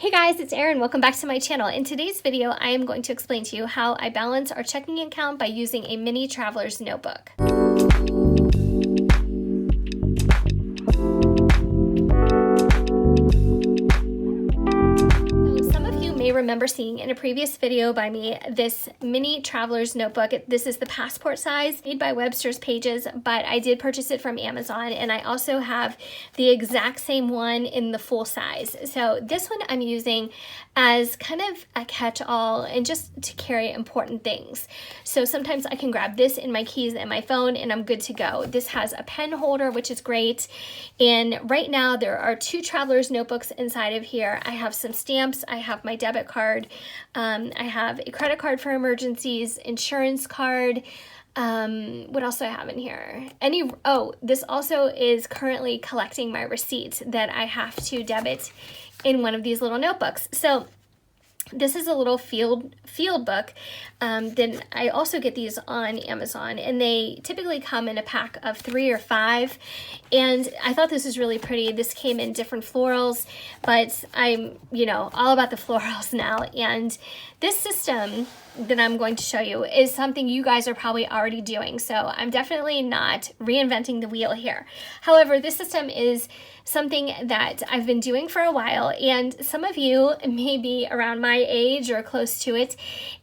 Hey guys, it's Erin. Welcome back to my channel. In today's video, I am going to explain to you how I balance our checking account by using a mini traveler's notebook. Remember seeing in a previous video by me this mini traveler's notebook. This is the passport size, made by Webster's Pages, but I did purchase it from Amazon, and I also have the exact same one in the full size. So this one I'm using as kind of a catch-all and just to carry important things. So sometimes I can grab this in my keys and my phone and I'm good to go. This has a pen holder, which is great. And right now there are 2 traveler's notebooks inside of here. I have some stamps, I have my debit card, I have a credit card for emergencies, insurance card. What else do I have in here? This also is currently collecting my receipts that I have to debit in one of these little notebooks. So this is a little field book. Then I also get these on Amazon, and they typically come in a pack of 3 or 5. And I thought this was really pretty. This came in different florals, but I'm, all about the florals now. And this system that I'm going to show you is something you guys are probably already doing. So I'm definitely not reinventing the wheel here. However, this system is something that I've been doing for a while, and some of you may be around my age or close to it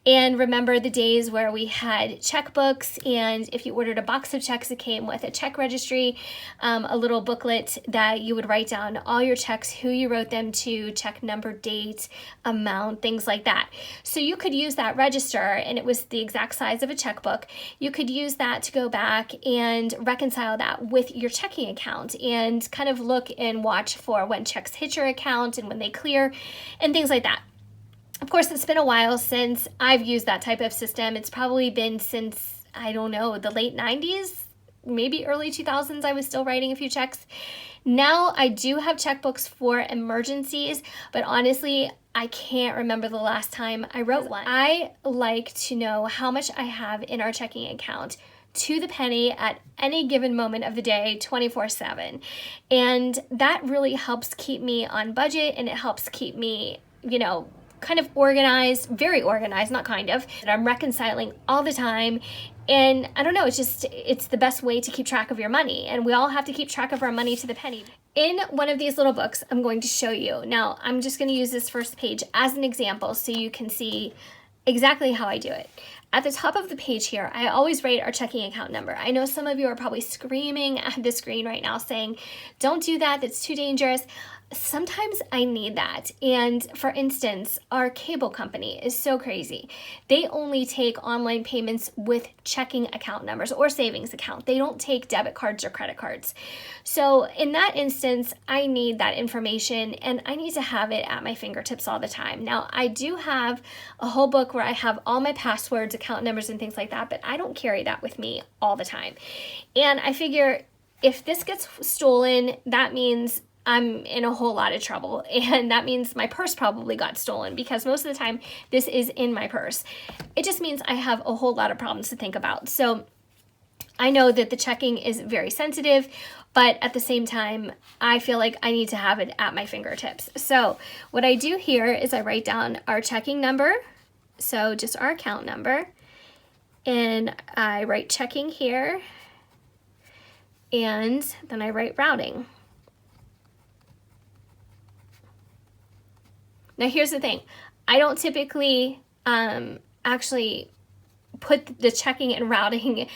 and remember the days where we had checkbooks, and if you ordered a box of checks, it came with a check registry, a little booklet that you would write down all your checks, who you wrote them to, check number, date, amount, things like that. So you could use that register, and it was the exact size of a checkbook. You could use that to go back and reconcile that with your checking account and kind of look and watch for when checks hit your account and when they clear and things like that. Of course, it's been a while since I've used that type of system. It's probably been since, I don't know, the late 90s, maybe early 2000s. I was still writing a few checks. Now I do have checkbooks for emergencies, but honestly, I can't remember the last time I wrote one. I like to know how much I have in our checking account to the penny at any given moment of the day, 24/7. And that really helps keep me on budget, and it helps keep me, kind of organized, very organized, not kind of, that I'm reconciling all the time. And I don't know, it's the best way to keep track of your money. And we all have to keep track of our money to the penny. In one of these little books, I'm going to show you. Now, I'm just going to use this first page as an example so you can see exactly how I do it. At the top of the page here, I always write our checking account number. I know some of you are probably screaming at the screen right now saying, don't do that, that's too dangerous. Sometimes I need that. And for instance, our cable company is so crazy. They only take online payments with checking account numbers or savings account. They don't take debit cards or credit cards. So in that instance, I need that information, and I need to have it at my fingertips all the time. Now, I do have a whole book where I have all my passwords, account numbers, and things like that, but I don't carry that with me all the time. And I figure if this gets stolen, that means I'm in a whole lot of trouble, and that means my purse probably got stolen, because most of the time this is in my purse. It just means I have a whole lot of problems to think about. So I know that the checking is very sensitive, but at the same time, I feel like I need to have it at my fingertips. So what I do here is I write down our checking number, so just our account number, and I write checking here, and then I write routing. Now here's the thing, I don't typically actually put the checking and routing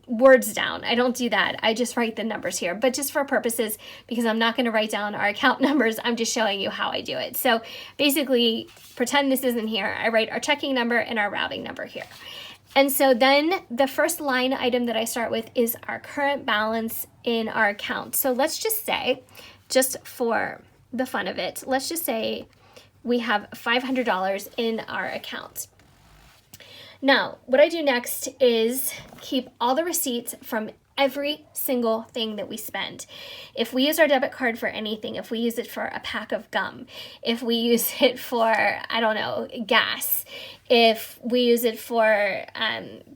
words down. I don't do that. I just write the numbers here, but just for purposes, because I'm not going to write down our account numbers, I'm just showing you how I do it. So basically, pretend this isn't here. I write our checking number and our routing number here. And so then the first line item that I start with is our current balance in our account. So let's just say, just for the fun of it, let's just say we have $500 in our account. Now, what I do next is keep all the receipts from every single thing that we spend. If we use our debit card for anything, if we use it for a pack of gum, if we use it for, I don't know, gas, if we use it for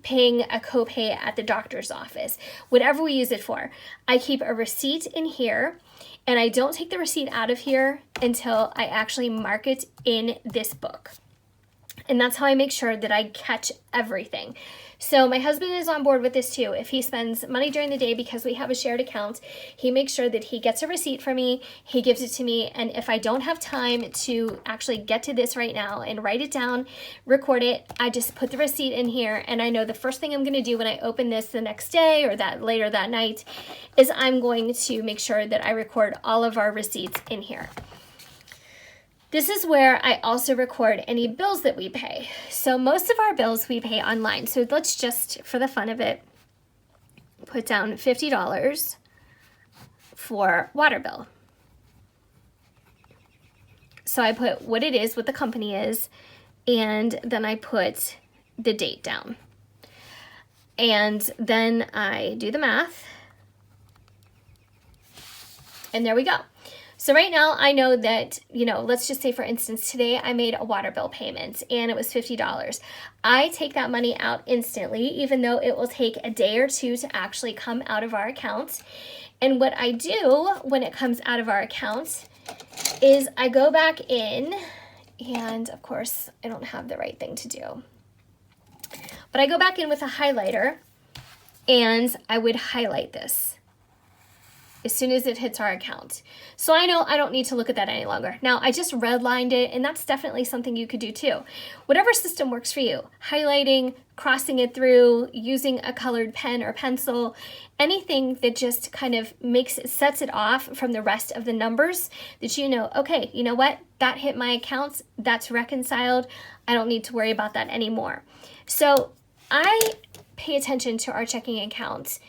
paying a copay at the doctor's office, whatever we use it for, I keep a receipt in here. and I don't take the receipt out of here until I actually mark it in this book. And that's how I make sure that I catch everything. So my husband is on board with this too. If he spends money during the day because we have a shared account, he makes sure that he gets a receipt for me, he gives it to me, and if I don't have time to actually get to this right now and write it down, record it, I just put the receipt in here, and I know the first thing I'm gonna do when I open this the next day or that later that night is I'm going to make sure that I record all of our receipts in here. This is where I also record any bills that we pay. So most of our bills we pay online. So let's just, for the fun of it, put down $50 for water bill. So I put what it is, what the company is, and then I put the date down. And then I do the math. And there we go. So right now I know that, you know, let's just say for instance, today I made a water bill payment and it was $50. I take that money out instantly, even though it will take a day or two to actually come out of our account. And what I do when it comes out of our account is I go back in, and of course I don't have the right thing to do, but I go back in with a highlighter and I would highlight this as soon as it hits our account. So I know I don't need to look at that any longer. Now I just redlined it, and that's definitely something you could do too. Whatever system works for you, highlighting, crossing it through, using a colored pen or pencil, anything that just kind of sets it off from the rest of the numbers that you know, okay, you know what, that hit my account, that's reconciled, I don't need to worry about that anymore. So I pay attention to our checking accounts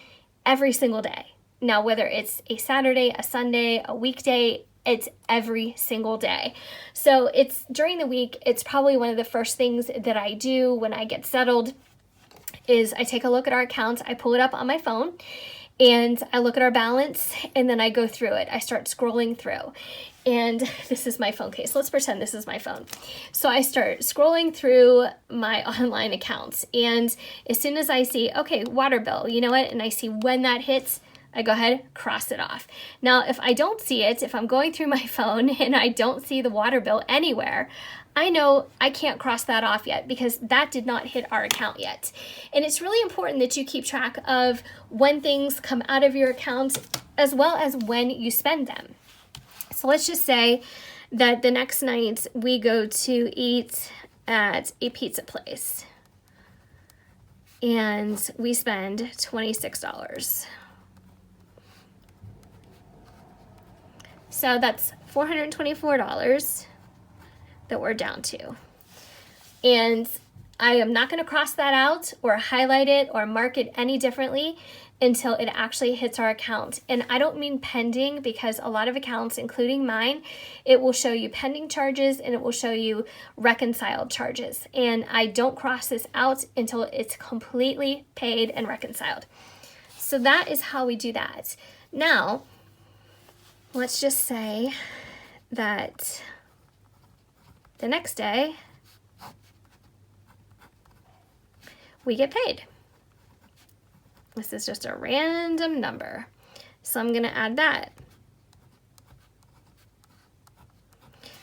every single day. Now, whether it's a Saturday, a Sunday, a weekday, it's every single day. So it's during the week, it's probably one of the first things that I do when I get settled is I take a look at our accounts, I pull it up on my phone, and I look at our balance, and then I go through it. I start scrolling through. And this is my phone case. Let's pretend this is my phone. So I start scrolling through my online accounts, and as soon as I see, okay, water bill, you know what, and I see when that hits, I go ahead, cross it off. Now, if I don't see it, if I'm going through my phone and I don't see the water bill anywhere, I know I can't cross that off yet because that did not hit our account yet. And it's really important that you keep track of when things come out of your account as well as when you spend them. So let's just say that the next night we go to eat at a pizza place and we spend $26. So that's $424 that we're down to. And I am not going to cross that out or highlight it or mark it any differently until it actually hits our account. And I don't mean pending, because a lot of accounts, including mine, it will show you pending charges and it will show you reconciled charges. And I don't cross this out until it's completely paid and reconciled. So that is how we do that. Now, let's just say that the next day we get paid. This is just a random number, so I'm going to add that.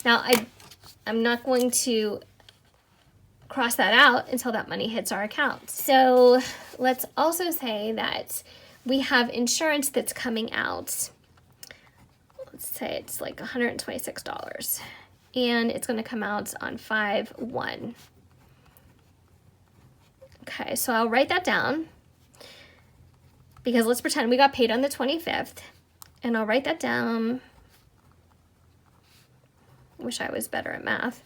Now, I'm not going to cross that out until that money hits our account. So let's also say that we have insurance that's coming out. Let's say it's like $126, and it's going to come out on 5/1. Okay, so I'll write that down, because let's pretend we got paid on the 25th, and I'll write that down. Wish I was better at math.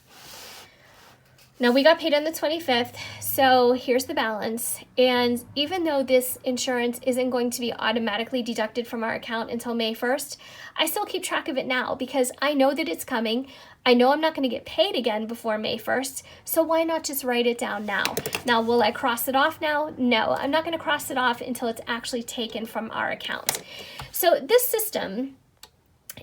Now, we got paid on the 25th, so here's the balance. And even though this insurance isn't going to be automatically deducted from our account until May 1st, I still keep track of it now because I know that it's coming. I know I'm not going to get paid again before May 1st, so why not just write it down now? Now, will I cross it off now? No, I'm not going to cross it off until it's actually taken from our account. So this system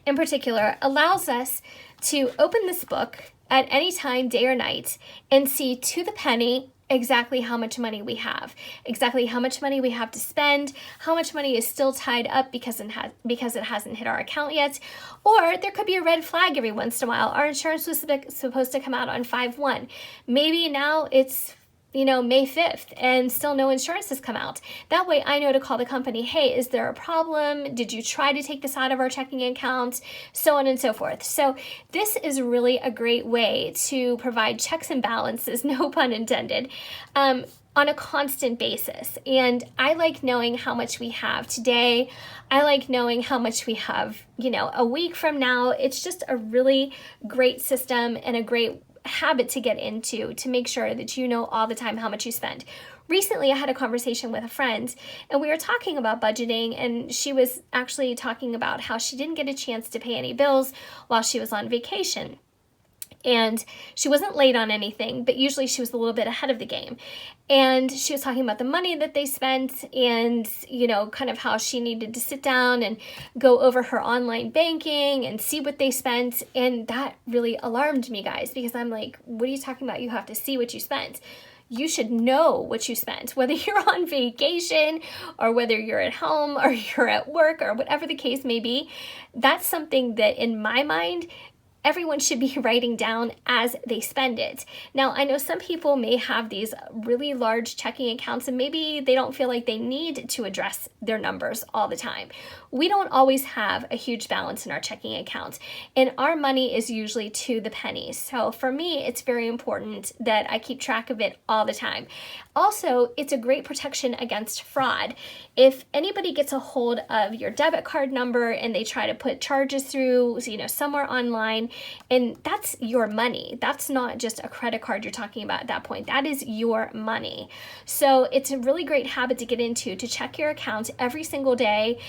in particular allows us to open this book at any time, day or night, and see to the penny exactly how much money we have, exactly how much money we have to spend, how much money is still tied up because it hasn't hit our account yet, or there could be a red flag every once in a while. Our insurance was supposed to come out on 5/1. Maybe now it's May 5th and still no insurance has come out. That way I know to call the company, hey, is there a problem? Did you try to take this out of our checking account? So on and so forth. So this is really a great way to provide checks and balances, no pun intended, on a constant basis. And I like knowing how much we have today. I like knowing how much we have, a week from now. It's just a really great system and a great habit to get into to make sure that you know all the time how much you spend. Recently, I had a conversation with a friend and we were talking about budgeting, and she was actually talking about how she didn't get a chance to pay any bills while she was on vacation. And she wasn't late on anything, but usually she was a little bit ahead of the game. And she was talking about the money that they spent and, kind of how she needed to sit down and go over her online banking and see what they spent. And that really alarmed me, guys, because I'm like, what are you talking about? You have to see what you spent. You should know what you spent, whether you're on vacation or whether you're at home or you're at work or whatever the case may be. That's something that in my mind, everyone should be writing down as they spend it. Now, I know some people may have these really large checking accounts and maybe they don't feel like they need to address their numbers all the time. We don't always have a huge balance in our checking account, and our money is usually to the penny. So for me, it's very important that I keep track of it all the time. Also, it's a great protection against fraud. If anybody gets a hold of your debit card number and they try to put charges through, somewhere online, and that's your money. That's not just a credit card you're talking about at that point. That is your money. So it's a really great habit to get into, to check your account every single day,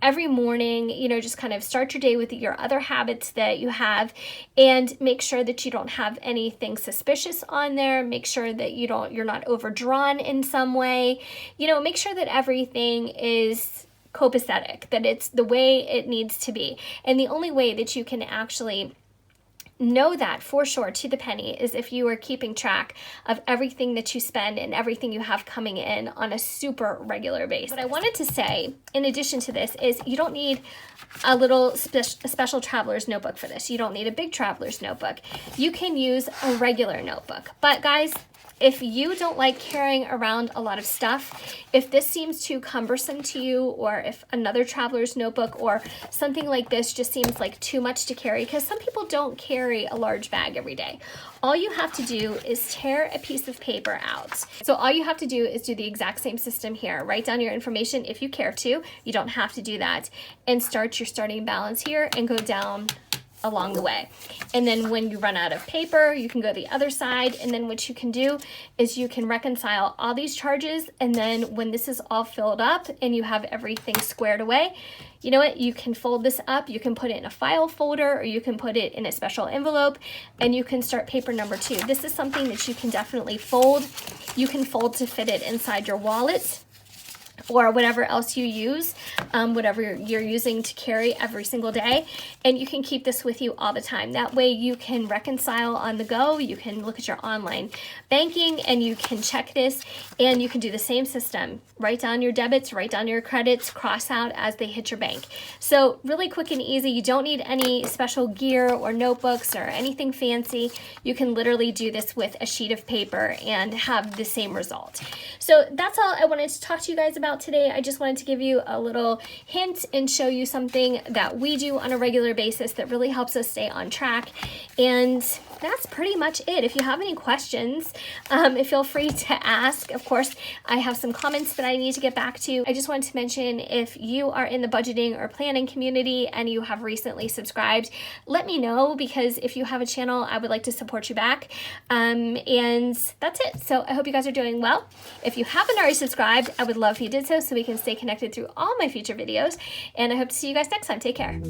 every morning, just kind of start your day with your other habits that you have and make sure that you don't have anything suspicious on there. Make sure that you're not overdrawn in some way. Make sure that everything is copacetic, that it's the way it needs to be. And the only way that you can actually know that for sure to the penny is if you are keeping track of everything that you spend and everything you have coming in on a super regular basis. What I wanted to say in addition to this is you don't need a little special traveler's notebook for this. You don't need a big traveler's notebook. You can use a regular notebook. But guys, if you don't like carrying around a lot of stuff, if this seems too cumbersome to you, or if another traveler's notebook or something like this just seems like too much to carry, because some people don't carry a large bag every day, all you have to do is tear a piece of paper out. So all you have to do is do the exact same system here. Write down your information if you care to. You don't have to do that. And start your starting balance here and go down along the way. And then when you run out of paper, you can go the other side. And then what you can do is you can reconcile all these charges. And then when this is all filled up and you have everything squared away, you know what? You can fold this up. You can put it in a file folder, or you can put it in a special envelope, and you can start paper number 2. This is something that you can definitely fold. You can fold to fit it inside your wallet, or whatever else you use, whatever you're using to carry every single day. And you can keep this with you all the time. That way you can reconcile on the go, you can look at your online banking, and you can check this, and you can do the same system. Write down your debits, write down your credits, cross out as they hit your bank. So really quick and easy. You don't need any special gear or notebooks or anything fancy. You can literally do this with a sheet of paper and have the same result. So that's all I wanted to talk to you guys about today. I just wanted to give you a little hint and show you something that we do on a regular basis that really helps us stay on track. And that's pretty much it. If you have any questions, feel free to ask. Of course, I have some comments that I need to get back to. I just wanted to mention, if you are in the budgeting or planning community and you have recently subscribed, let me know, because if you have a channel, I would like to support you back. And that's it. So I hope you guys are doing well. If you haven't already subscribed, I would love if you did so we can stay connected through all my future videos. And I hope to see you guys next time. Take care.